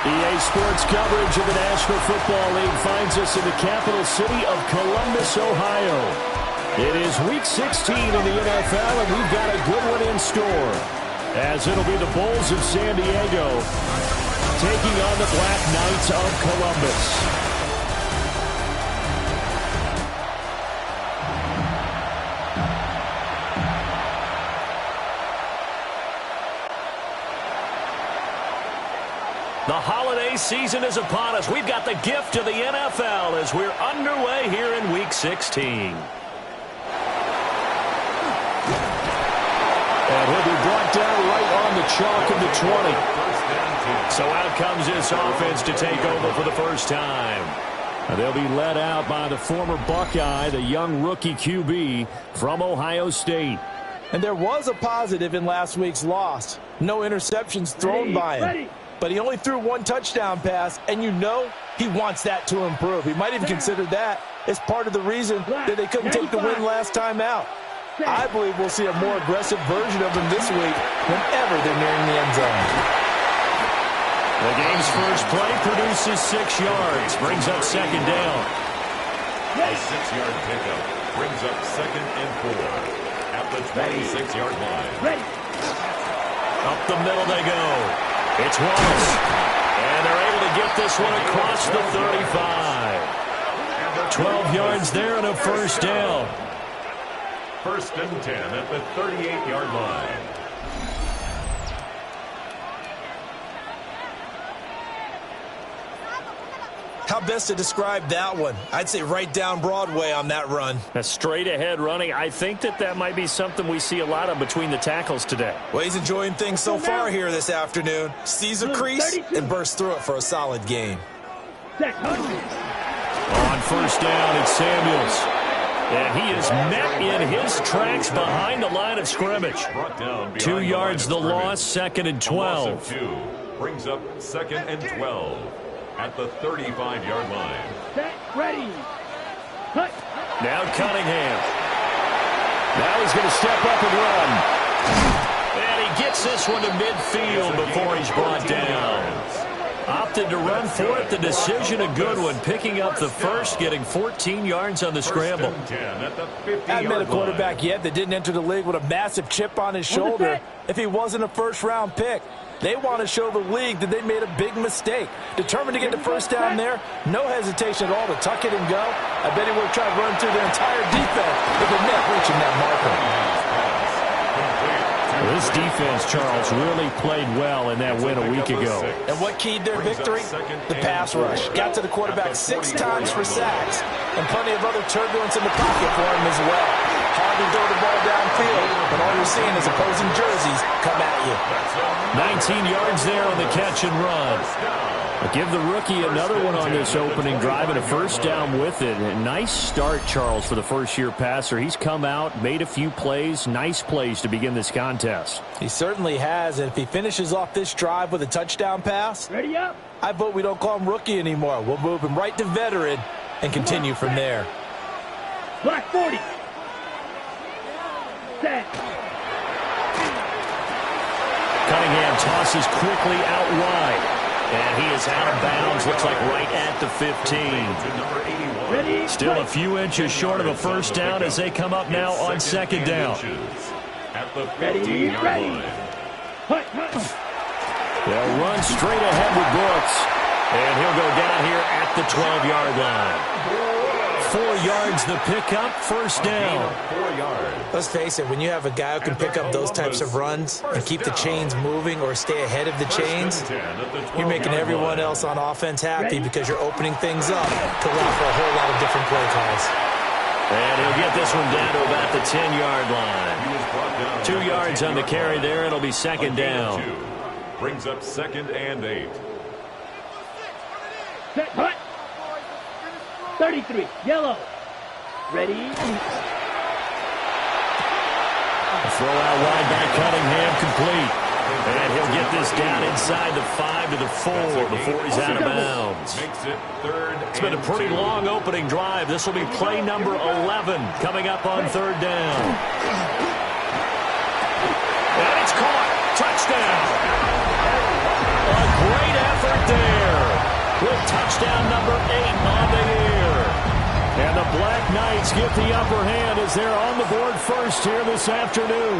EA Sports coverage of the National Football League finds us in the capital city of Columbus, Ohio. It is Week 16 in the NFL, and we've got a good one in store, as it'll be the Bulls of San Diego taking on the Black Knights of Columbus. The holiday season is upon us. We've got the gift of the NFL as we're underway here in Week 16. And he'll be brought down right on the chalk of the 20. So out comes this offense to take over for the first time. They'll be led out by the former Buckeye, the young rookie QB from Ohio State. And there was a positive in last week's loss. No interceptions thrown by him. But he only threw one touchdown pass, and you know he wants that to improve. He might even consider that as part of the reason that they couldn't take the win last time out. I believe we'll see a more aggressive version of him this week whenever they're nearing the end zone. The game's first play produces 6 yards, brings up second down. A 6-yard pickup brings up 2nd and 4 at the 26-yard line. Up the middle they go. It's Wallace, and they're able to get this one across the 35. 12 yards there and a first down. 1st and 10 at the 38-yard line. How best to describe that one? I'd say right down Broadway on that run. A straight-ahead running. I think that might be something we see a lot of between the tackles today. Well, he's enjoying things so far here this afternoon. Sees a crease and bursts through it for a solid gain. On first down, it's Samuels. And he is met in his tracks behind the line of scrimmage. 2 yards the loss, 2nd and 12. 2 brings up 2nd and 12. At the 35-yard line. Set, ready. Cut. Now Cunningham. Now he's going to step up and run. And he gets this one to midfield before he's brought down. Opted to run for it. The decision a good one. Picking up the first, getting 14 yards on the scramble. I met a quarterback yet that didn't enter the league with a massive chip on his shoulder if he wasn't a first-round pick. They want to show the league that they made a big mistake. Determined to get the first down there, no hesitation at all to tuck it and go. I bet he would have tried to run through their entire defense if it meant reaching that marker. This defense, Charles, really played well in that win a week ago. And what keyed their victory? The pass rush. Got to the quarterback 6 times for sacks, and plenty of other turbulence in the pocket for him as well. Hard to throw the ball downfield, but all you're seeing is opposing jerseys come at you. 19 yards there on the catch and run. But give the rookie another one on this opening drive and a first down with it. A nice start, Charles, for the first-year passer. He's come out, made a few plays, nice plays to begin this contest. He certainly has, and if he finishes off this drive with a touchdown pass, Ready up. I vote we don't call him rookie anymore. We'll move him right to veteran and continue from there. Black 40. Set. Cunningham tosses quickly out wide. And he is out of bounds, looks like right at the 15. Ready. Still a few inches short of a first down as they come up now on 2nd down. At the Ready. 15-yard line. They'll run straight ahead with Brooks. And he'll go down here at the 12-yard line. 4 yards the pickup, first down. 4 yards. Let's face it, when you have a guy who can pick up those types of runs and keep the chains moving or stay ahead of the chains, you're making everyone else on offense happy because you're opening things up to allow for a whole lot of different play calls. And he'll get this one down to about the 10-yard line. 2 yards on the carry there. It'll be 2nd down. Brings up 2nd and 8. Set. Hut. 33. Yellow. Ready. A throw out wide by Cunningham, complete. And he'll get this down inside the 5 to the 4 before he's out of bounds. It's been a pretty long opening drive. This will be play number 11 coming up on 3rd down. And it's caught. Touchdown. A great effort there. the Black Knights get the upper hand as they're on the board first here this afternoon.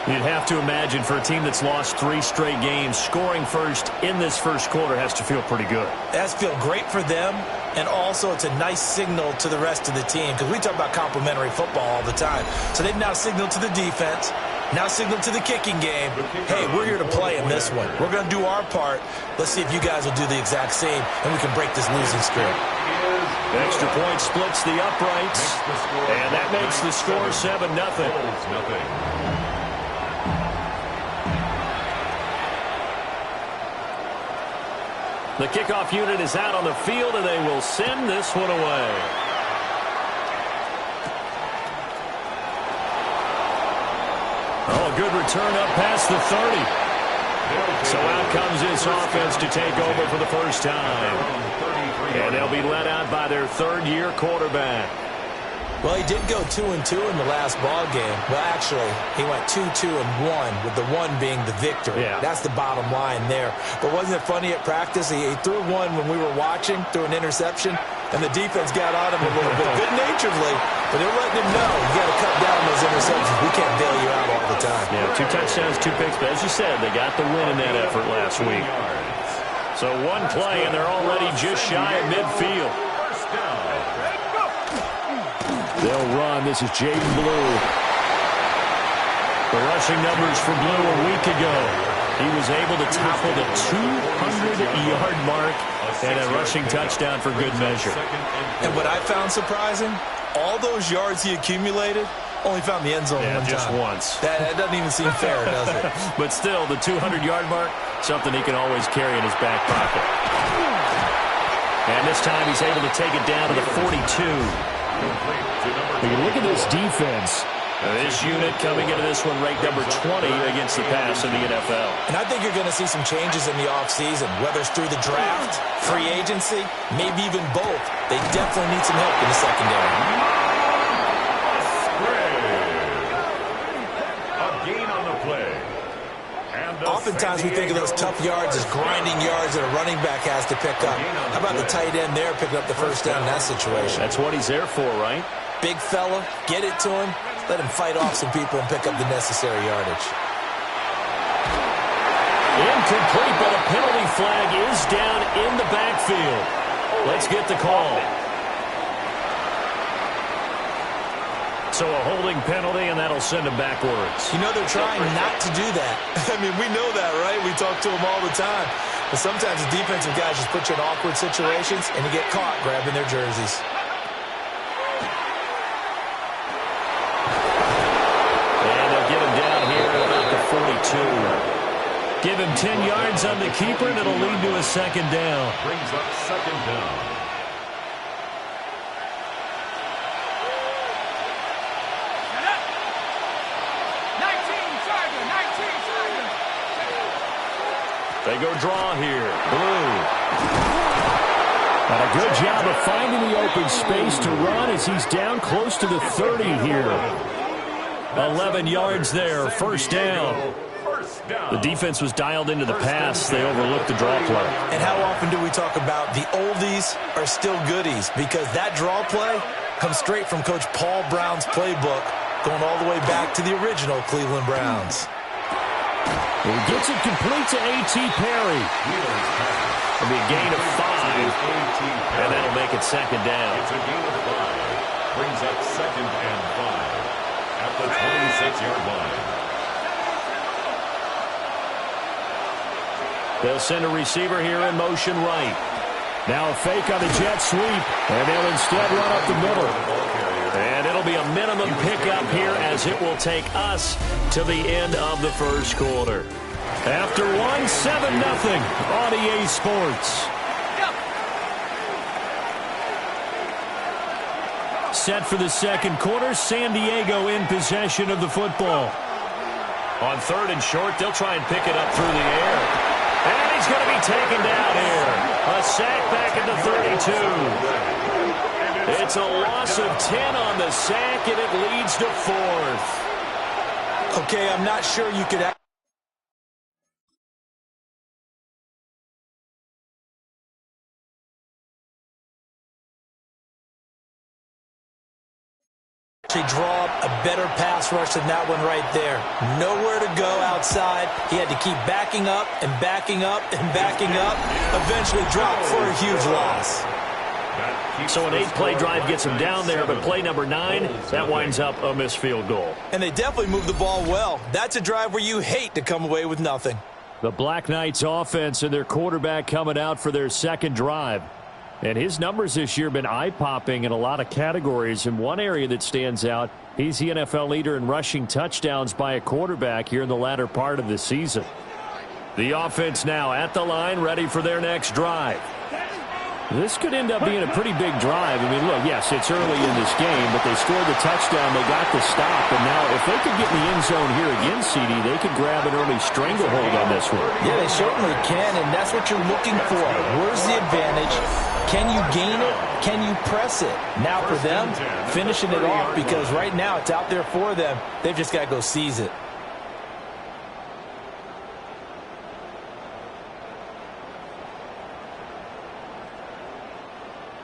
You'd have to imagine for a team that's lost 3 straight games, scoring first in this first quarter has to feel pretty good. It has to feel great for them, and also it's a nice signal to the rest of the team because we talk about complementary football all the time. So they've now signaled to the defense, now signaled to the kicking game, hey, we're here to play in this one. We're going to do our part. Let's see if you guys will do the exact same, and we can break this losing streak. Extra point splits the uprights, and that makes the score 7-0. The kickoff unit is out on the field, and they will send this one away. Oh, a good return up past the 30. So out comes this offense to take over for the first time. And they'll be let out by their third-year quarterback. Well, he did go 2-2 in the last ball game. Well, actually, he went 2-2-1, with the 1 being the victory. Yeah. That's the bottom line there. But wasn't it funny at practice? He threw one when we were watching, threw an interception, and the defense got on him a little bit, good-naturedly, but they're letting him know, you got to cut down those interceptions. We can't bail you out all the time. Yeah, 2 touchdowns, 2 picks, but as you said, they got the win in that effort last week. So 1 play, and they're already just shy of midfield. They'll run. This is Jaden Blue. The rushing numbers for Blue a week ago. He was able to topple the 200-yard mark and a rushing touchdown for good measure. And what I found surprising, all those yards he accumulated, only found the end zone one just time. once. That doesn't even seem fair, does it? But still, the 200-yard mark, something he can always carry in his back pocket. And this time he's able to take it down to the 42. Look at this defense. This unit coming into this one ranked number 20 against the pass in the NFL. And I think you're going to see some changes in the offseason, whether it's through the draft, free agency, maybe even both. They definitely need some help in the secondary. A gain on the play. Oftentimes we think of those tough yards as grinding yards that a running back has to pick up. How about the tight end there picking up the first down in that situation? That's what he's there for, right? Big fella, get it to him, let him fight off some people and pick up the necessary yardage. Incomplete, but a penalty flag is down in the backfield. Let's get the call. So a holding penalty, and that'll send him backwards. You know they're trying not to do that. I mean, we know that, right? We talk to them all the time. But sometimes the defensive guys just put you in awkward situations, and you get caught grabbing their jerseys. And they'll get him down here at about the 42. Give him 10 yards on the keeper, and it'll lead to a second down. Brings up second down. They go draw here. Blue. And a good job of finding the open space to run as he's down close to the 30 here. 11 yards there, first down. The defense was dialed into the pass. They overlooked the draw play. And how often do we talk about the oldies are still goodies? Because that draw play comes straight from Coach Paul Brown's playbook, going all the way back to the original Cleveland Browns. He gets it complete to A.T. Perry. It'll be a gain of 5, and that'll make it second down. It's a gain of 5. Brings up second and 5 at the 26-yard line. They'll send a receiver here in motion right. Now a fake on the jet sweep, and they'll instead run up the middle. And it'll be a minimum pickup here as it will take us to the end of the first quarter. After 1, 7-0 on EA Sports. Set for the second quarter, San Diego in possession of the football. On 3rd and short, they'll try and pick it up through the air. And he's going to be taken down here. A sack back at the 32. It's a loss of 10 on the sack, and it leads to 4th. Okay, I'm not sure you could draw up a better pass rush than that one right there. Nowhere to go outside. He had to keep backing up and backing up and backing up. Eventually dropped for a huge loss. So an 8-play drive gets him down there, but play number 9, that winds up a missed field goal. And they definitely moved the ball well. That's a drive where you hate to come away with nothing. The Black Knights offense and their quarterback coming out for their second drive. And his numbers this year have been eye-popping in a lot of categories. In one area that stands out, he's the NFL leader in rushing touchdowns by a quarterback here in the latter part of the season. The offense now at the line, ready for their next drive. This could end up being a pretty big drive. I mean, look, yes, it's early in this game, but they scored the touchdown. They got the stop. And now if they could get in the end zone here again, CD, they could grab an early stranglehold on this one. Yeah, they certainly can, and that's what you're looking for. Where's the advantage? Can you gain it? Can you press it? Now for them, finishing it off, because right now it's out there for them. They've just got to go seize it.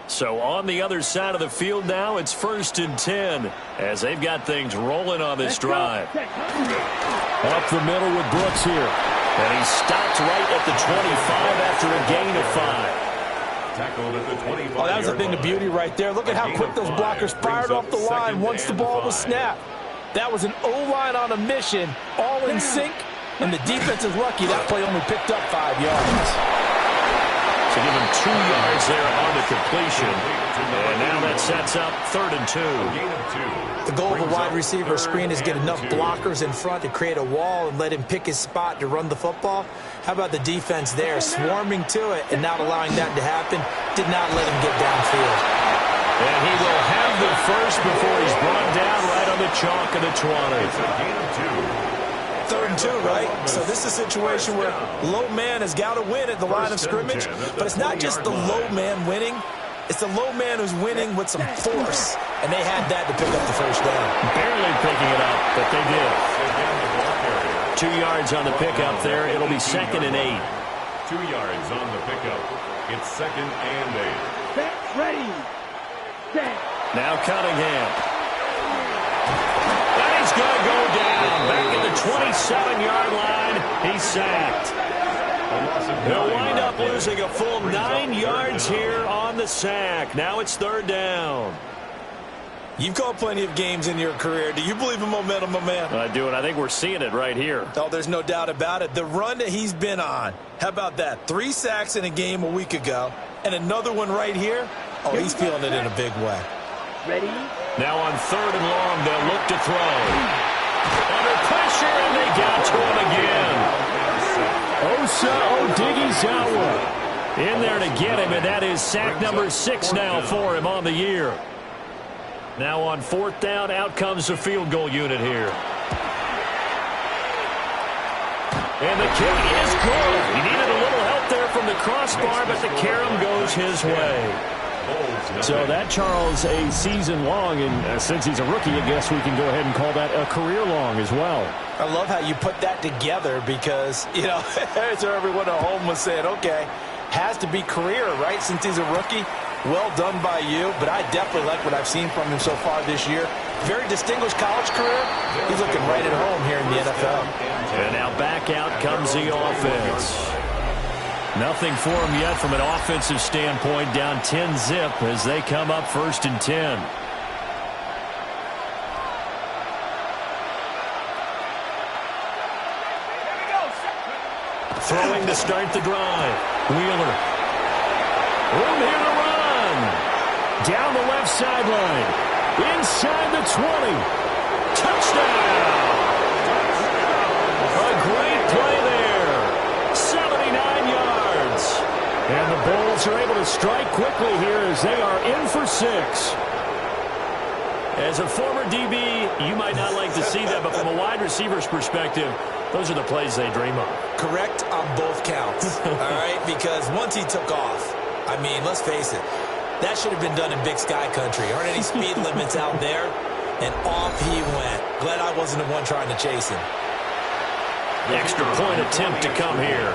So on the other side of the field now, it's 1st and 10 as they've got things rolling on this drive. Up the middle with Brooks here. And he stopped right at the 25 after a gain of 5. Tackled at the 25. Oh, that was a thing of beauty right there. Look at how quick those blockers fired off the line once the ball was snapped. That was an O-line on a mission, all in sync, and the defense is lucky that play only picked up 5 yards. So give him 2 yards there on the completion. And now that sets up 3rd and 2. The goal of a wide receiver screen is get enough blockers in front to create a wall and let him pick his spot to run the football. How about the defense there, swarming to it and not allowing that to happen? Did not let him get downfield. And he will have the first before he's brought down right on the chalk of the 20. 3rd and 2, right? So this is a situation where low man has got to win at the line of scrimmage, but it's not just the low man winning. It's the low man who's winning with some force, and they had that to pick up the first down. Barely picking it up, but they did. 2 yards on the pickup there. It'll be 2nd and 8. 2 yards on the pickup. It's 2nd and 8. Set, ready, set. Now Cunningham. And he's going to go down. Back at the 27-yard line. He's sacked. They'll wind up losing a full 9 yards here on the sack. Now it's 3rd down. You've called plenty of games in your career. Do you believe in momentum, my man? I do, and I think we're seeing it right here. Oh, there's no doubt about it. The run that he's been on. How about that? 3 sacks in a game a week ago, and another one right here. Oh, he's feeling it in a big way. Ready? Now on 3rd and long, they'll look to throw. Under pressure, and they got to him again. Osa Odighizuwa in there to get him, and that is sack number 6 now for him on the year. Now on 4th down, out comes the field goal unit here. And the kick is good. He needed a little help there from the crossbar, but the carom goes his way. So that, Charles, a season long, and since he's a rookie, I guess we can go ahead and call that a career long as well. I love how you put that together because, you know, so everyone at home was saying, okay, has to be career, right, since he's a rookie. Well done by you, but I definitely like what I've seen from him so far this year. Very distinguished college career. He's looking right at home here in the NFL. And now back out comes the offense. Nothing for him yet from an offensive standpoint. Down 10-zip as they come up 1st and 10. Throwing to start the drive. Wheeler. Room here to run. Down the left sideline. Inside the 20. Touchdown. A great play there. 79 yards. And the Bulls are able to strike quickly here as they are in for 6. As a former DB, you might not like to see that, but from a wide receiver's perspective, those are the plays they dream of. Correct on both counts, all right? Because once he took off, I mean, let's face it, that should have been done in Big Sky country. Aren't any speed limits out there? And off he went. Glad I wasn't the one trying to chase him. Extra point attempt to come here.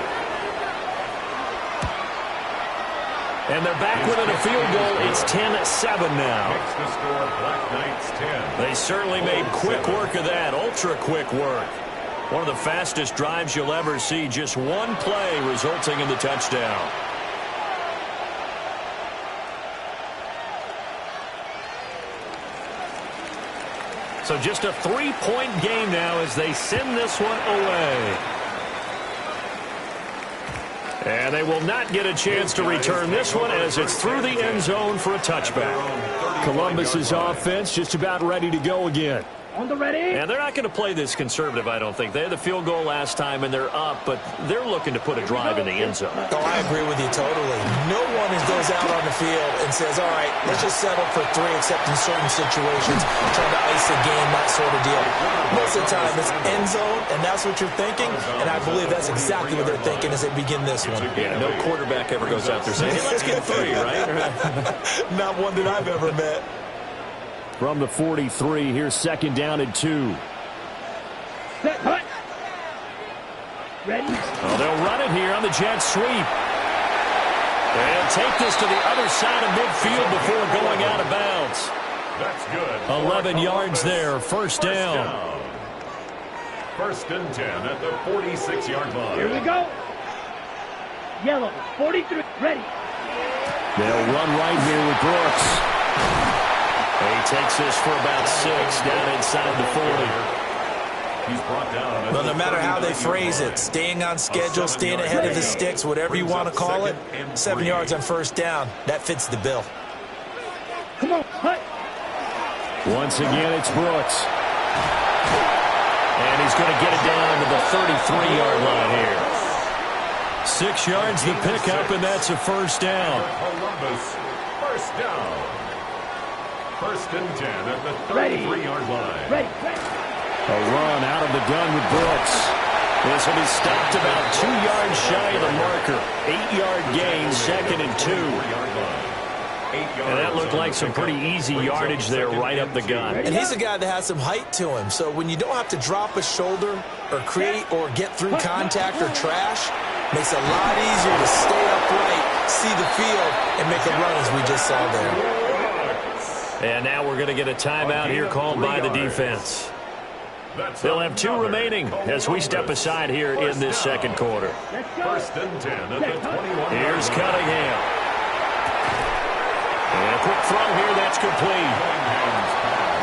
And they're back within a field goal. It's 10-7 now. Makes the score Black Knights 10. They certainly made quick work of that. Ultra quick work. One of the fastest drives you'll ever see. Just one play resulting in the touchdown. So just a 3-point game now as they send this one away. And they will not get a chance to return this one as it's through the end zone for a touchback. Columbus's offense just about ready to go again. On the ready. And they're not going to play this conservative, I don't think. They had the field goal last time, and they're up, but they're looking to put a drive in the end zone. Oh, I agree with you totally. No one goes out on the field and says, all right, let's just settle for 3, except in certain situations, trying to ice a game, that sort of deal. Most of the time, it's end zone, and that's what you're thinking, and I believe that's exactly what they're thinking as they begin this one. Yeah, no quarterback ever goes out there saying, hey, let's get 3, right? Not one that I've ever met. From the 43, here's second down and 2. Set, hut. Ready. Oh, they'll run it here on the jet sweep. And take this to the other side of midfield before going out of bounds. That's good. 11 yards there, first down. First and 10 at the 46-yard line. Here we go. Yellow, 43. Ready. They'll run right here with Brooks. He takes this for about 6 down inside the 40. He's brought down. Well, no matter how they phrase it, staying on schedule, staying ahead of the sticks, whatever you want to call it, 7 yards on first down, that fits the bill. Come on, hut. Once again, it's Brooks. And he's going to get it down to the 33-yard line here. 6 yards the pickup, and that's a first down. Columbus, first down. First and 10 at the 33-yard line. Ready. A run out of the gun with Brooks. This will be stopped about 2 yards shy of the marker. 8-yard gain, second and 2. And that looked like some pretty easy yardage there right up the gun. And he's a guy that has some height to him, so when you don't have to drop a shoulder or create or get through contact or trash, makes it a lot easier to stay upright, see the field, and make a run as we just saw there. And now we're going to get a timeout here called by the defense. They'll have 2 remaining as we step aside here in this second quarter. First and 10 at the 21. Here's Cunningham. And a quick throw here, that's complete.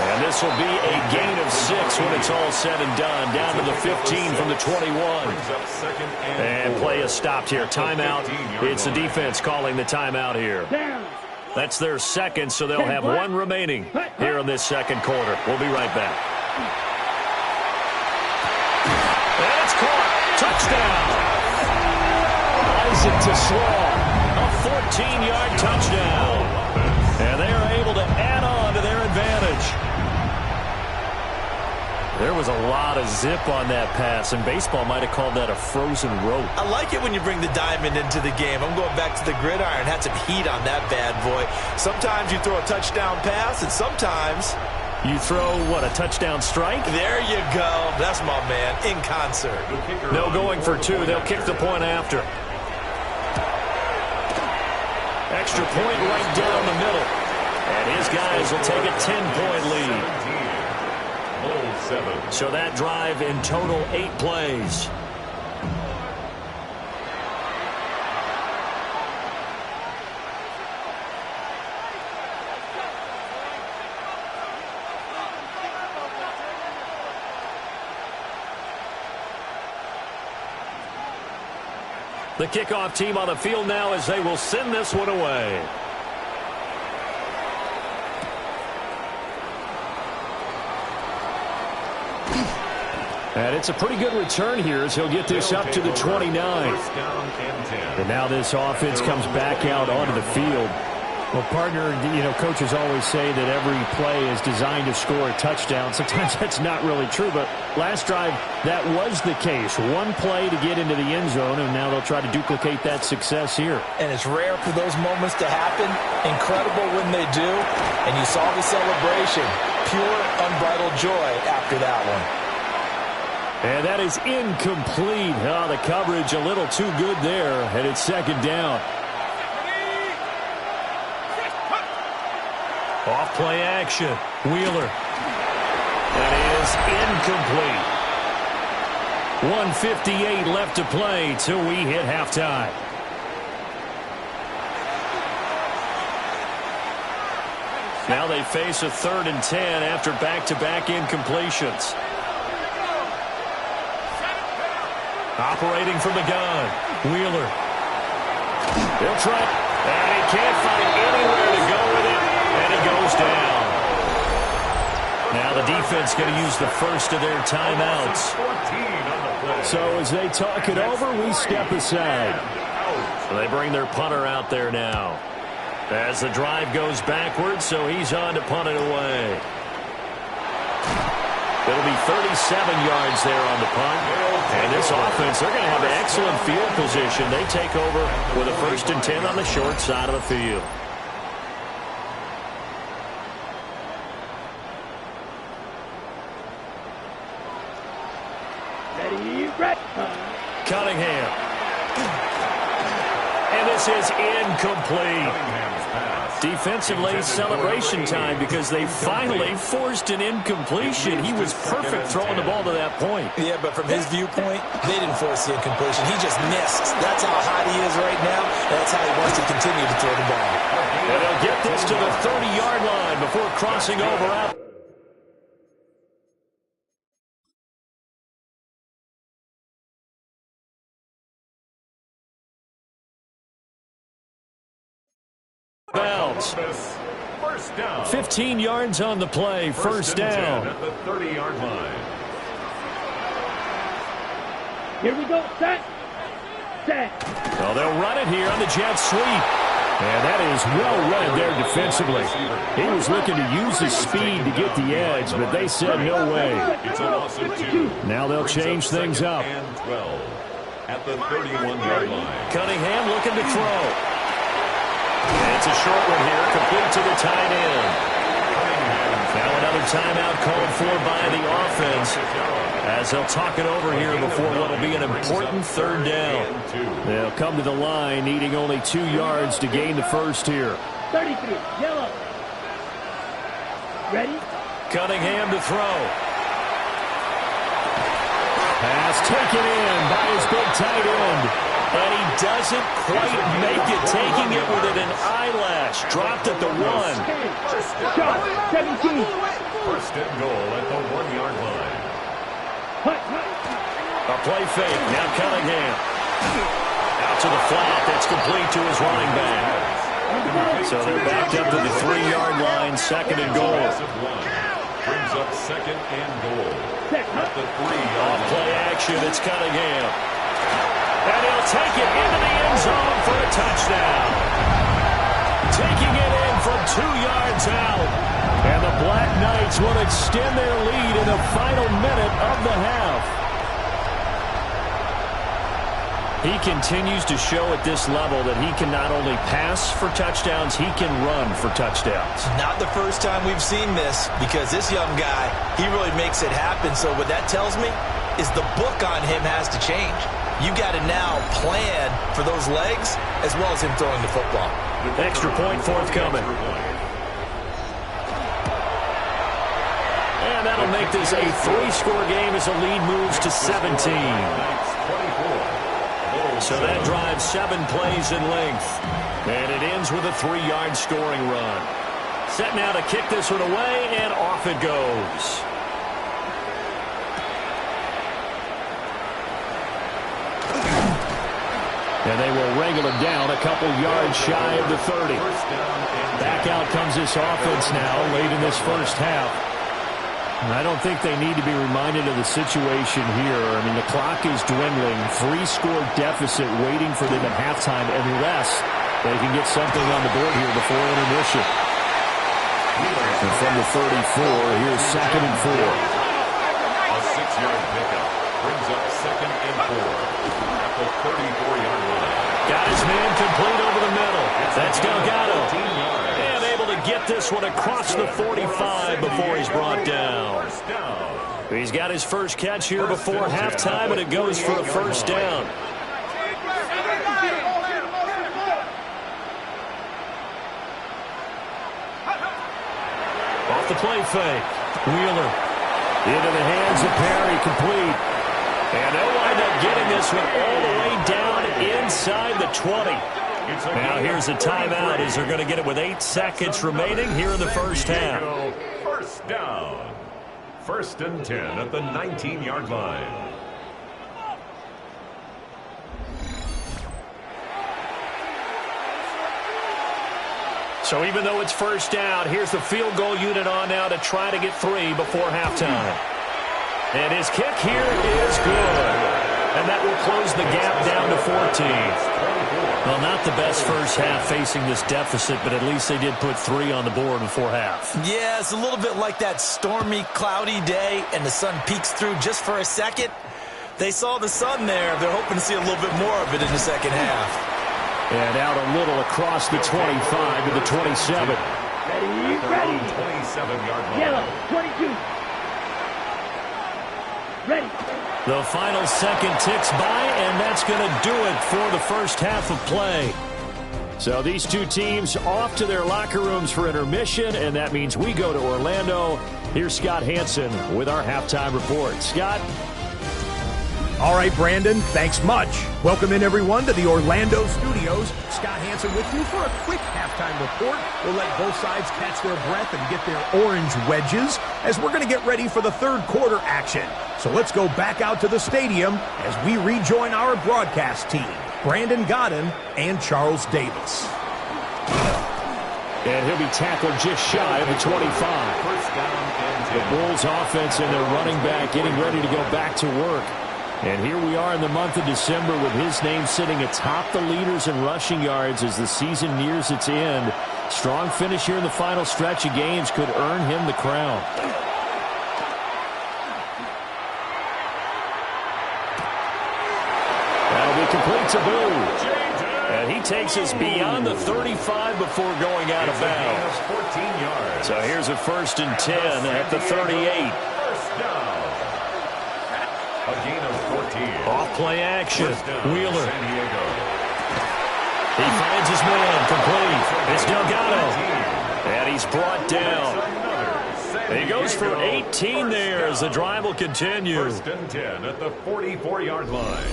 And this will be a gain of 6 when it's all said and done. Down to the 15 from the 21. And play is stopped here. Timeout. It's the defense calling the timeout here. That's their second, so they'll have 1 remaining here in this second quarter. We'll be right back. And it's caught. Touchdown. Isaac to Slaw. A 14-yard touchdown. And they are able to add on to their advantage. There was a lot of zip on that pass, and baseball might have called that a frozen rope. I like it when you bring the diamond into the game. I'm going back to the gridiron. Had some heat on that bad boy. Sometimes you throw a touchdown pass, and sometimes you throw, what, a touchdown strike? There you go. That's my man, in concert. No going for 2. They'll kick the point after. Extra point right down the middle. And his guys will take a 10-point lead. So that drive in total 8 plays. The kickoff team on the field now as they will send this one away. And it's a pretty good return here as he'll get this up to the 29. And now this offense comes back out onto the field. Well, partner, coaches always say that every play is designed to score a touchdown. Sometimes that's not really true, but last drive, that was the case. 1 play to get into the end zone, and now they'll try to duplicate that success here. And it's rare for those moments to happen. Incredible when they do. And you saw the celebration. Pure, unbridled joy after that one. And that is incomplete. Oh, the coverage a little too good there, and it's second down. Off play action. Wheeler. That is incomplete. 1:58 left to play till we hit halftime. Now they face a 3rd and 10 after back-to-back incompletions. Operating from the gun. Wheeler. He'll try. And he can't find anywhere to go with it. And he goes down. Now the defense going to use the first of their timeouts. So as they talk it over, we step aside. So they bring their punter out there now. As the drive goes backwards, so he's on to punt it away. It'll be 37 yards there on the punt. And this offense, they're going to have excellent field position. They take over with a 1st and 10 on the short side of the field. Cunningham. And this is incomplete. Defensively, celebration time because they finally forced an incompletion. He was perfect throwing the ball to that point. Yeah, but from his viewpoint, they didn't force the incompletion. He just missed. That's how hot he is right now. That's how he wants to continue to throw the ball. And he'll get this to the 30-yard line before crossing over out. Bounce. 15 yards on the play. First down. At the 30-yard line. Here we go. Set. Well, they'll run it here on the jet sweep. And that is well read there defensively. He was looking to use his speed to get the edge, but they said no way. It's a loss of 2. Now they'll change things up. And 12 at the 31-yard line. Cunningham looking to throw. And it's a short one here, complete to the tight end. Now another timeout called for by the offense as they'll talk it over here before what will be an important 3rd down. They'll come to the line needing only 2 yards to gain the first here. 33, yellow. Ready? Cunningham to throw. Pass taken in by his big tight end. And he doesn't quite make it, taking it within an eyelash. Dropped at the 1. Shot, 17. 1st and goal at the 1-yard line. A play fake. Now Cunningham. Out to the flat. That's complete to his running back. So they're backed up to the 3-yard line. 2nd and goal. Brings up 2nd and goal. At the 3-yard line. Off play action. It's Cunningham. And he'll take it into the end zone for a touchdown. Taking it in from 2 yards out. And the Black Knights will extend their lead in the final minute of the half. He continues to show at this level that he can not only pass for touchdowns, he can run for touchdowns. Not the first time we've seen this, because this young guy, he really makes it happen. So what that tells me is the book on him has to change. You got to now plan for those legs as well as him throwing the football. Extra point forthcoming. And that'll make this a 3-score game as the lead moves to 17. So that drives 7 plays in length. And it ends with a 3-yard scoring run. Set now to kick this one away, and off it goes. And they will wrangle him down a couple yards shy of the 30. Back out comes this offense now late in this first half. And I don't think they need to be reminded of the situation here. I mean, the clock is dwindling. 3-score deficit waiting for them at halftime unless they can get something on the board here before intermission. And from the 34, here's 2nd and 4. A 6-yard pickup brings up 2nd and 4 at the 34-yard line. Got his man complete over the middle. That's Delgado. And able to get this one across the 45 before he's brought down. He's got his first catch here before halftime, and it goes for a first down. play fake. Wheeler into the hands of Perry, complete. And they'll wind up getting this one all the way down inside the 20. Now here's a timeout as they're going to get it with 8 seconds remaining here in the first half. First down. 1st and 10 at the 19-yard line. So even though it's first down, here's the field goal unit on now to try to get 3 before halftime. And his kick here is good. And that will close the gap down to 14. Well, not the best first half facing this deficit, but at least they did put 3 on the board before half. Yeah, it's a little bit like that stormy, cloudy day, and the sun peeks through just for a second. They saw the sun there. They're hoping to see a little bit more of it in the second half. And out a little across the 25 to the 27. Ready. 27-yard line. Yellow, 22. Ready. The final second ticks by, and that's going to do it for the first half of play. So these two teams off to their locker rooms for intermission, and that means we go to Orlando. Here's Scott Hansen with our halftime report. Scott? All right, Brandon, thanks much. Welcome in, everyone, to the Orlando studios. Scott Hansen with you for a quick halftime report. We'll let both sides catch their breath and get their orange wedges as we're going to get ready for the third quarter action. So let's go back out to the stadium as we rejoin our broadcast team, Brandon Godden and Charles Davis. And he'll be tackled just shy of the 25. The Bulls offense and their running back getting ready to go back to work. And here we are in the month of December with his name sitting atop the leaders in rushing yards as the season nears its end. Strong finish here in the final stretch of games could earn him the crown. That'll be complete to Boo. And he takes us beyond the 35 before going out of bounds. 14 yards. So here's a 1st and 10 at the 38. First down. A gain of 14. Off play action. Wheeler. San Diego. He finds his man. Complete. It's Delgado. And he's brought down. He goes for 18 there as the drive will continue. 1st and 10 at the 44-yard line.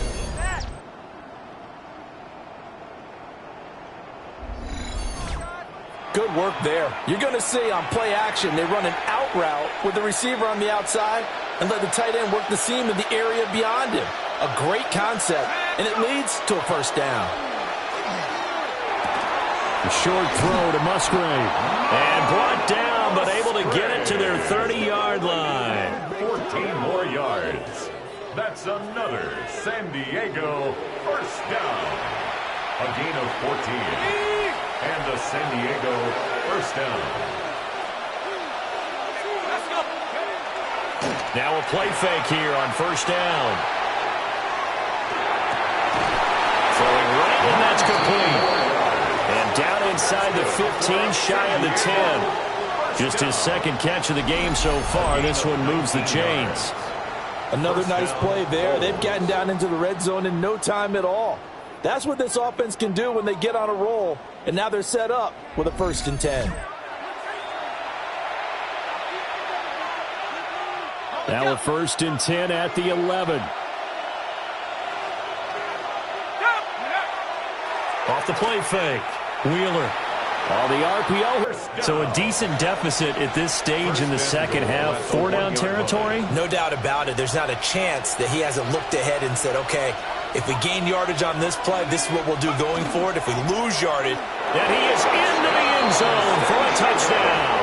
Good work there. You're going to see on play action, they run an out route with the receiver on the outside and let the tight end work the seam in the area beyond him. A great concept, and it leads to a first down. A short throw to Musgrave. And brought down, but able to get it to their 30-yard line. 14 more yards. That's another San Diego first down. A gain of 14. And a San Diego first down. Now a play fake here on first down. Throwing right, and that's complete. And down inside the 15, shy of the 10. Just his second catch of the game so far. This one moves the chains. Another nice play there. They've gotten down into the red zone in no time at all. That's what this offense can do when they get on a roll. And now they're set up with a 1st and 10. Now a 1st and 10 at the 11. Off the play fake. Wheeler. The RPO. So a decent deficit at this stage in the second half. 4-down territory? No doubt about it. There's not a chance that he hasn't looked ahead and said, okay, if we gain yardage on this play, this is what we'll do going forward. If we lose yardage. And he is into the end zone for a touchdown.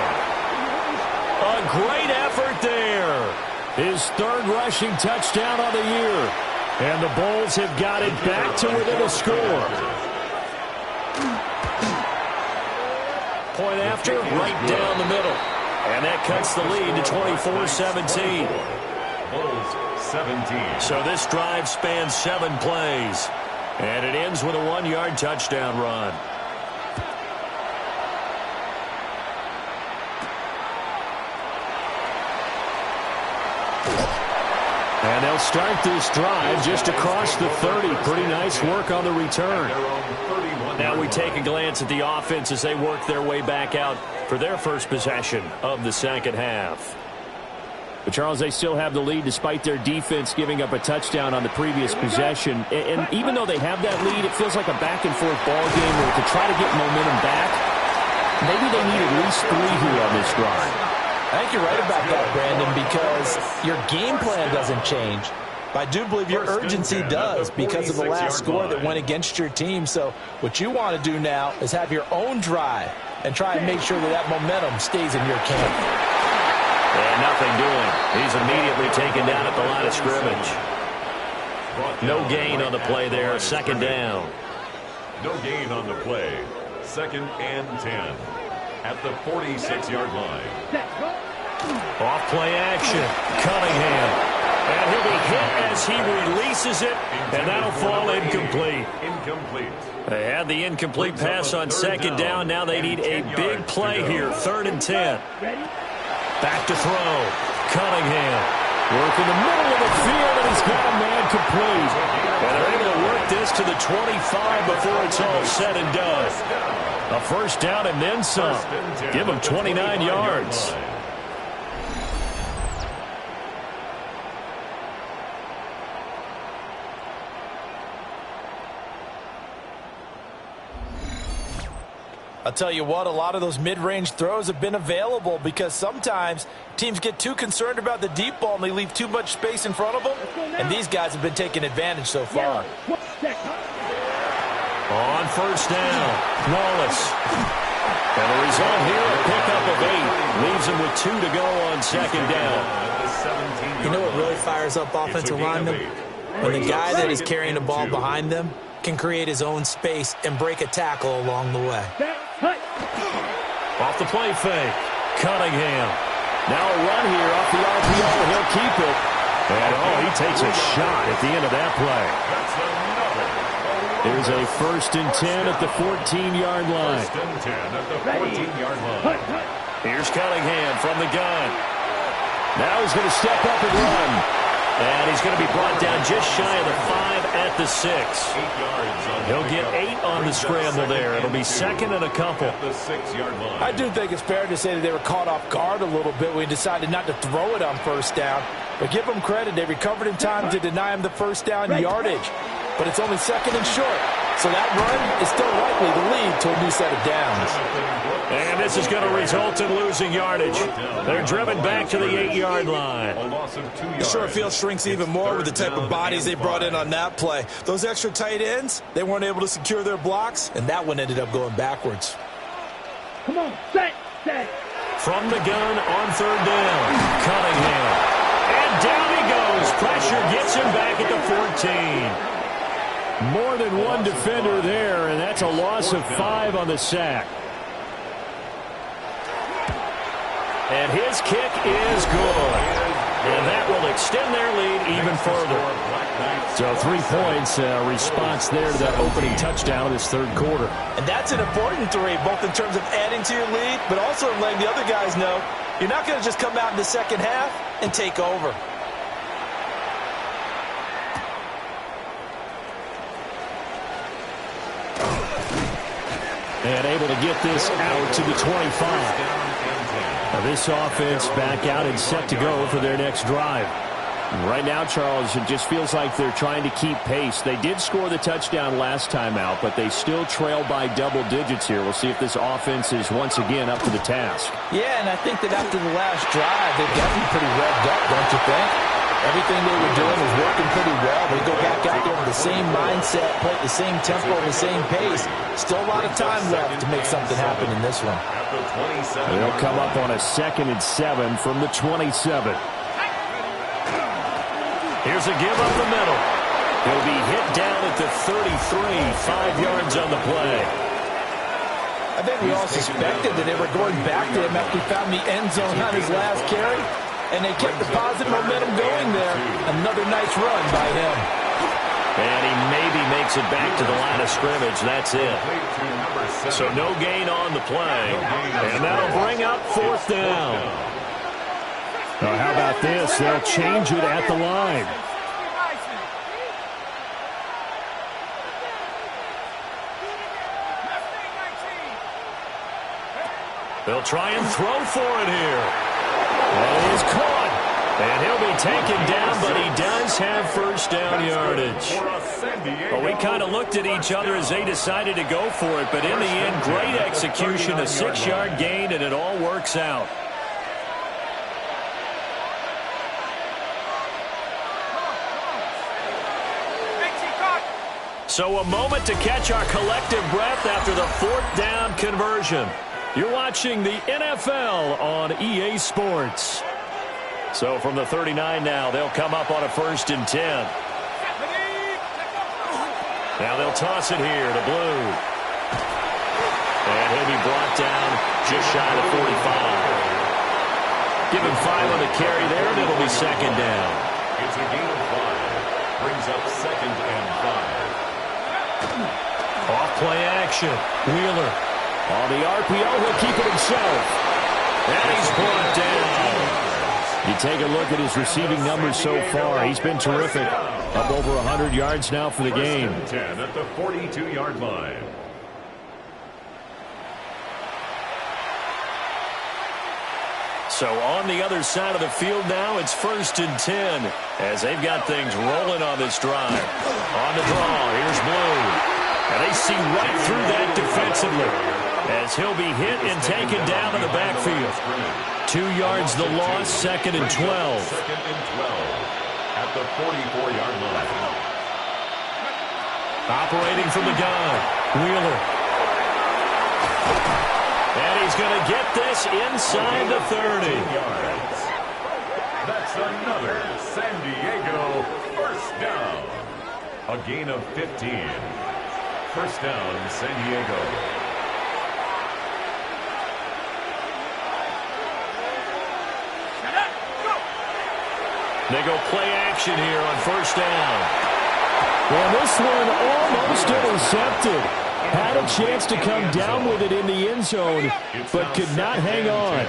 A great effort there. His 3rd rushing touchdown of the year. And the Bulls have got it back to within a score. Point after, right down the middle. And that cuts the lead to 24-17. Bulls 17. So this drive spans 7 plays. And it ends with a 1-yard touchdown run. And they'll start this drive just across the 30. Pretty nice work on the return. Now we take a glance at the offense as they work their way back out for their first possession of the second half. But Charles, they still have the lead despite their defense giving up a touchdown on the previous possession. And even though they have that lead, it feels like a back-and-forth ball game where to try to get momentum back, maybe they need at least 3 here on this drive. I think you're right about that, Brandon, because your game plan doesn't change. But I do believe your urgency does because of the last score that went against your team. So what you want to do now is have your own drive and try and make sure that that momentum stays in your camp. And nothing doing. He's immediately taken down at the line of scrimmage. No gain on the play there. Second down. No gain on the play. 2nd and 10 at the 46-yard line. Off play action. Cunningham. And he'll be hit as he releases it. And that'll fall incomplete. They had the incomplete pass on second down. Now they need a big play here. 3rd and 10. Back to throw. Cunningham. Work in the middle of the field, and he's got a man complete. And they're able to work this to the 25 before it's all said and done. A first down and then some. Give them 29 yards. I'll tell you what, a lot of those mid-range throws have been available because sometimes teams get too concerned about the deep ball and they leave too much space in front of them, and these guys have been taking advantage so far. On first down, Wallace. And the result here, a pickup of 8. Leaves him with 2 to go on second down. You know what really fires up offensive linemen? When the guy that is carrying the ball behind them can create his own space and break a tackle along the way. Off the play fake. Cunningham. Now a run here off the RPO. He'll keep it. And, he takes a shot at the end of that play. There's a 1st and 10 at the 14-yard line. Here's Cunningham from the gun. Now he's going to step up and run. And he's going to be brought down just shy of the 5 at the 6. He'll get 8 on the scramble there. It'll be 2nd and a couple. I do think it's fair to say that they were caught off guard a little bit when he decided not to throw it on first down. But give them credit. They recovered in time to deny him the first down yardage. But it's only 2nd and short. So that run is still likely to lead to a new set of downs. And this is going to result in losing yardage. They're driven back to the 8-yard line. The short field shrinks even more with the type of bodies they brought in on that play. Those extra tight ends, they weren't able to secure their blocks, and that one ended up going backwards. Come on, set. From the gun on third down, Cunningham. And down he goes. Pressure gets him back at the 14. More than one defender there, and that's a loss of 5 on the sack. And his kick is good. And that will extend their lead even further. So 3 points, response there to that opening touchdown of this third quarter. And that's an important 3, both in terms of adding to your lead, but also in letting the other guys know you're not going to just come out in the second half and take over. And able to get this out to the 25. Now this offense back out and set to go for their next drive. Right now, Charles, it just feels like they're trying to keep pace. They did score the touchdown last time out, but they still trail by double digits here. We'll see if this offense is once again up to the task. Yeah, and I think that after the last drive, they've got to be pretty revved up, don't you think? Everything they were doing was working pretty well. They go back out there with the same mindset, play at the same tempo, and the same pace. Still a lot of time left to make something happen in this one. They'll come up on a 2nd and 7 from the 27. Here's a give up the middle. He'll be hit down at the 33, 5 yards on the play. I think we all suspected that they were going back to him after he found the end zone on his last carry. And they kept the positive momentum going there. Another nice run by him. And he maybe makes it back to the line of scrimmage. That's it. So no gain on the play. And that'll bring up 4th down. How about this? They'll change it at the line. They'll try and throw for it here. That is caught. And he'll be taken down, but he does have first down yardage. Well, we kind of looked at each other as they decided to go for it, but in the end, great execution, a 6-yard gain, and it all works out. So a moment to catch our collective breath after the 4th down conversion. You're watching the NFL on EA Sports. So from the 39 now, they'll come up on a 1st and 10. Now they'll toss it here to Blue. And he'll be brought down just shy of 45. Give him 5 on the carry there, and it'll be 2nd down. It's a gain of 5. Brings up 2nd and 5. Off play action. Wheeler. On the RPO, he'll keep it himself. And he's brought down. You take a look at his receiving numbers so far. He's been terrific. Up over 100 yards now for the game. 10 at the 42-yard line. So on the other side of the field now, it's 1st and 10 as they've got things rolling on this drive. On the draw, here's Blue. And they see right through that defensively as he'll be hit and taken down in the backfield. 2 yards the loss, 2nd and 12. 2nd and 12 at the 44-yard line. Operating from the gun, Wheeler. And he's going to get this inside the 30. Yards. That's another San Diego 1st down. A gain of 15. 1st down, San Diego. They go play action here on 1st down. Well, this one almost intercepted. Had a chance to come down with it in the end zone, but could not hang on.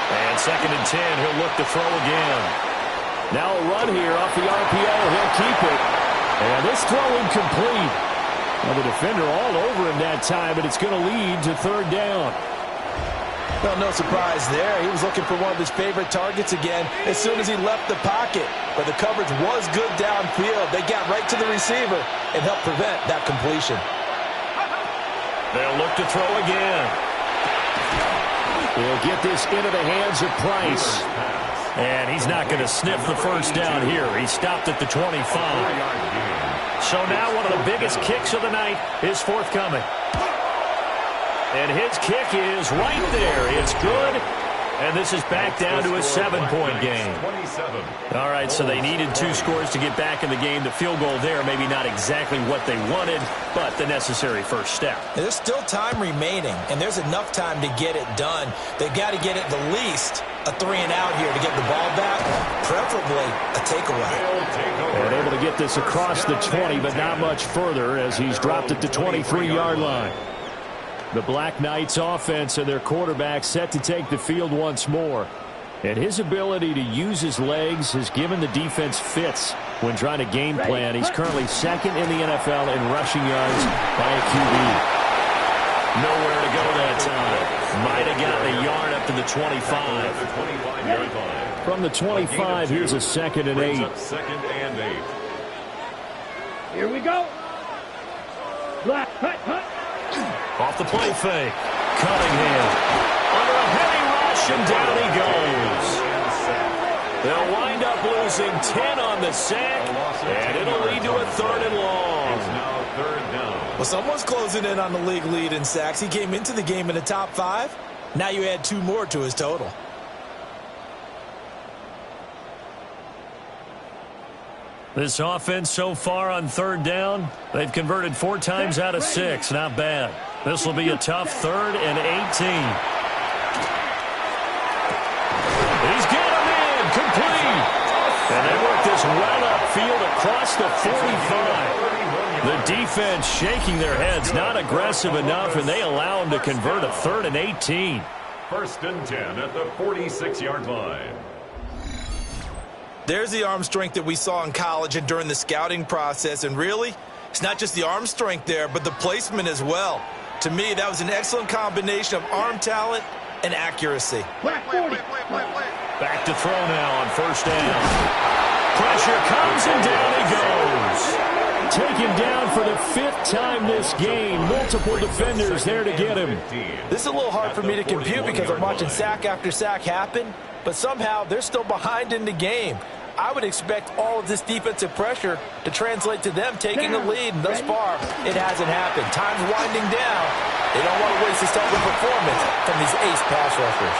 And 2nd and 10, he'll look to throw again. Now a run here off the RPO. He'll keep it. And this throw incomplete. Well, the defender all over him that time, but it's going to lead to 3rd down. Well, no surprise there. He was looking for one of his favorite targets again as soon as he left the pocket. But the coverage was good downfield. They got right to the receiver and helped prevent that completion. They'll look to throw again. They'll get this into the hands of Price. And he's not going to sniff the 1st down here. He stopped at the 25. So now one of the biggest kicks of the night is forthcoming. And his kick is right there. It's good. And this is back down to a 7-point game. All right, so they needed 2 scores to get back in the game. The field goal there, maybe not exactly what they wanted, but the necessary first step. There's still time remaining, and there's enough time to get it done. They've got to get at the least a 3-and-out here to get the ball back, preferably a takeaway. And able to get this across the 20, but not much further as he's dropped at the 23-yard line. The Black Knights offense and their quarterback set to take the field once more. And his ability to use his legs has given the defense fits when trying to game plan. He's currently 2nd in the NFL in rushing yards by a QB. Nowhere to go that time. Might have gotten a yard up to the 25. From the 25, here's a 2nd and 8. 2nd and 8. Here we go. Black, hut. Off the play fake. Cunningham. Under a heavy rush, and down he goes. They'll wind up losing 10 on the sack, and it'll lead to a 3rd and long. It's now 3rd down. Well, someone's closing in on the league lead in sacks. He came into the game in the top 5. Now you add 2 more to his total. This offense so far on 3rd down, they've converted 4 times out of 6. Not bad. This will be a tough 3rd and 18. He's got him in, complete. And they work this well upfield across the 45. The defense shaking their heads, not aggressive enough, and they allow him to convert a 3rd and 18. 1st and 10 at the 46-yard line. There's the arm strength that we saw in college and during the scouting process, and really, It's not just the arm strength there, but the placement as well. To me, that was an excellent combination of arm talent and accuracy. Back to throw now on first down. Pressure comes and down he goes. Taken down for the 5th time this game. Multiple defenders there to get him. This is a little hard for me to compute because I'm watching sack after sack happen, but somehow they're still behind in the game. I would expect all of this defensive pressure to translate to them taking a lead, and thus far, it hasn't happened. Time's winding down. They don't want to waste this type of performance from these ace pass rushers.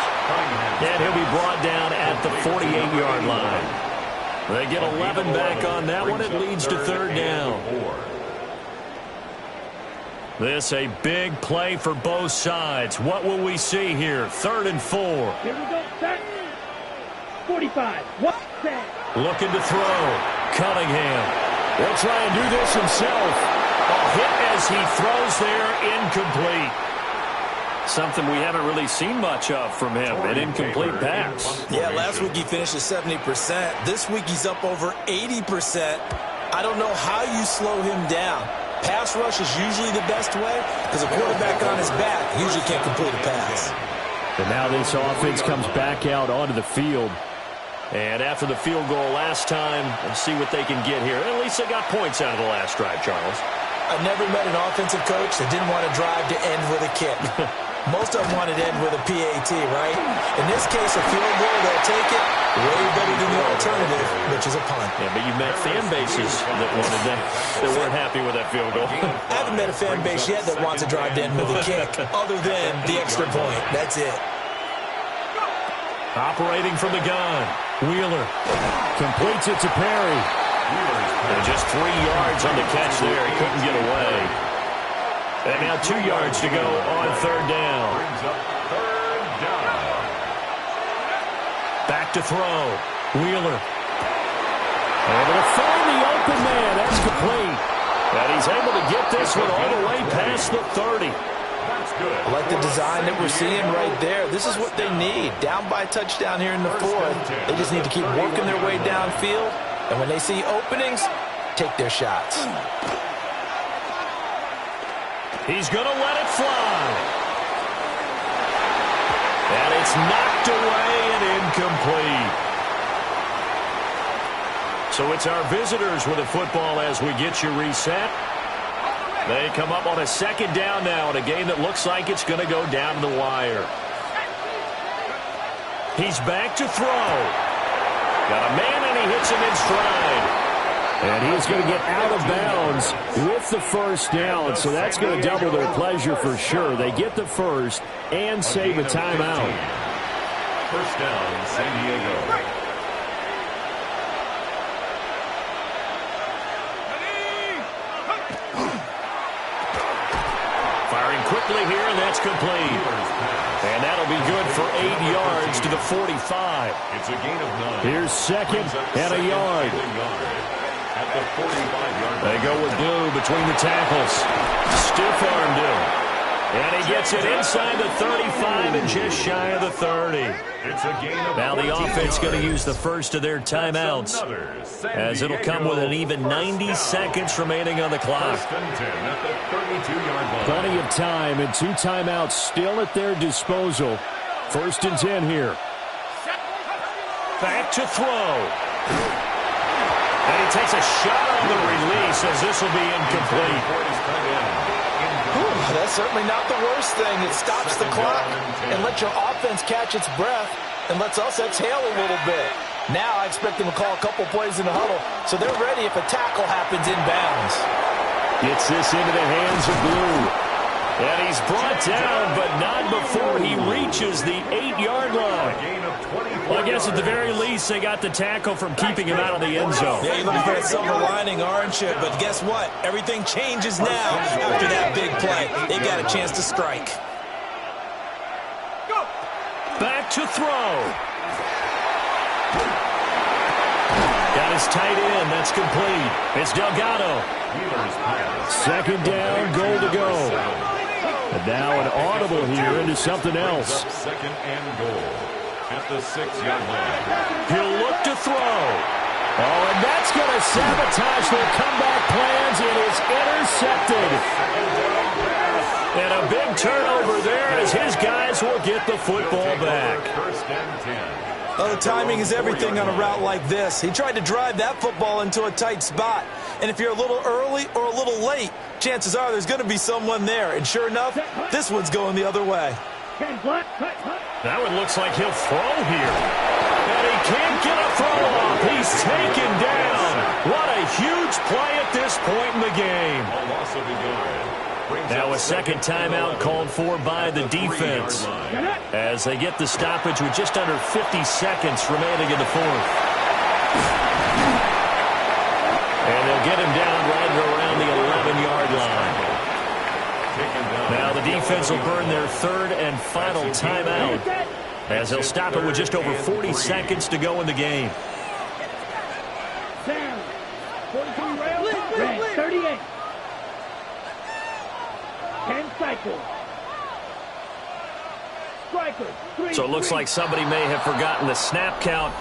And he'll be brought down at the 48-yard line. They get 11 back on that one. It leads to 3rd down. This a big play for both sides. What will we see here? 3rd and 4. Here we go. Set. 45. What? Set. Looking to throw. Cunningham will try and do this himself. A hit as he throws there, incomplete. Something we haven't really seen much of from him, an incomplete pass. Yeah, last week he finished at 70%. This week he's up over 80%. I don't know how you slow him down. Pass rush is usually the best way because a quarterback on his back usually can't complete a pass. And now this offense comes back out onto the field. And after the field goal last time, let's see what they can get here. At least they got points out of the last drive, Charles. I've never met an offensive coach that didn't want to drive to end with a kick. Most of them wanted to end with a PAT, right? In this case, a field goal, they'll take it. Way better than the alternative, which is a punt. Yeah, but you've met fan bases that wanted that weren't happy with that field goal. I haven't met a fan base yet that wants to drive to end with a kick, other than the extra point. That's it. Operating from the gun. Wheeler completes it to Perry. And just 3 yards on the catch there. He couldn't get away. And now 2 yards to go on 3rd down. Back to throw. Wheeler. Able to find the open man. That's complete. And he's able to get this one all the way past the 30. I like the design that we're seeing right there. This is what they need. Down by a touchdown here in the 4th. They just need to keep working their way downfield. And when they see openings, take their shots. He's going to let it fly. And it's knocked away and incomplete. So it's our visitors with the football as we get you reset. They come up on a 2nd down now in a game that looks like it's going to go down to the wire. He's back to throw. Got a man and he hits him in stride. And he's going to get out of bounds with the 1st down, so that's going to double their pleasure for sure. They get the 1st and save a timeout. 1st down, San Diego. Firing quickly here, and that's complete. And that'll be good for 8 yards to the 45. It's a gain of 9. Here's 2nd and a yard. At the 45-yard line. They go with blue between the tackles. Stiff-armed him. And he gets it inside the 35 and just shy of the 30. It's a gain of now the 14 offense going to yards. use the first of their timeouts, as it'll come with an even 90 seconds remaining on the clock. 1st and 10 at the 32-yard line. Plenty of time and 2 timeouts still at their disposal. 1st and 10 here. Back to throw. And he takes a shot on the release as this will be incomplete. That's certainly not the worst thing. It stops the clock and lets your offense catch its breath and lets us exhale a little bit. Now I expect them to call a couple plays in the huddle so they're ready if a tackle happens inbounds. Gets this into the hands of Blue. And he's brought down, but not before he reaches the 8-yard line. Well, I guess at the very least, they got the tackle from keeping him out of the end zone. Yeah, you're looking for that silver lining, aren't you? But guess what? Everything changes now after that big play. They got a chance to strike. Back to throw. Got his tight end. That's complete. It's Delgado. 2nd down, goal to go. And now an audible here into something else. 2nd and goal at the 6-yard line. He'll look to throw. Oh, and that's going to sabotage their comeback plans. It is intercepted. And a big turnover there as his guys will get the football back. First and 10. Well, the timing is everything on a route like this. He tried to drive that football into a tight spot. And if you're a little early or a little late, chances are there's going to be someone there. And sure enough, this one's going the other way. That one looks like he'll throw here. And he can't get a throw off. He's taken down. What a huge play at this point in the game. A loss of a yard. Now a second timeout called for by the defense as they get the stoppage with just under 50 seconds remaining in the fourth. And they'll get him down right around the 11-yard line. Now the defense will burn their third and final timeout as they'll stop it with just over 40 seconds to go in the game. 38. 10 cycles. Strikers. So it looks like somebody may have forgotten the snap count,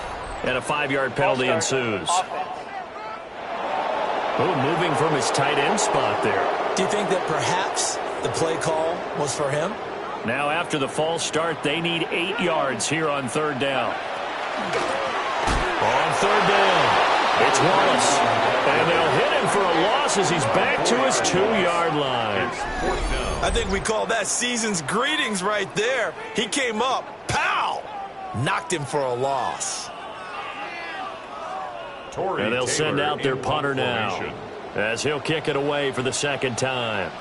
and a 5-yard penalty ensues. Oh, moving from his tight end spot there. Do you think that perhaps the play call was for him? Now after the false start, they need 8 yards here on third down. On third down, it's Wallace. And they'll hit him for a loss as he's back to his 2-yard line. I think we call that season's greetings right there. He came up, pow! Knocked him for a loss. And they'll send out their punter now as he'll kick it away for the second time.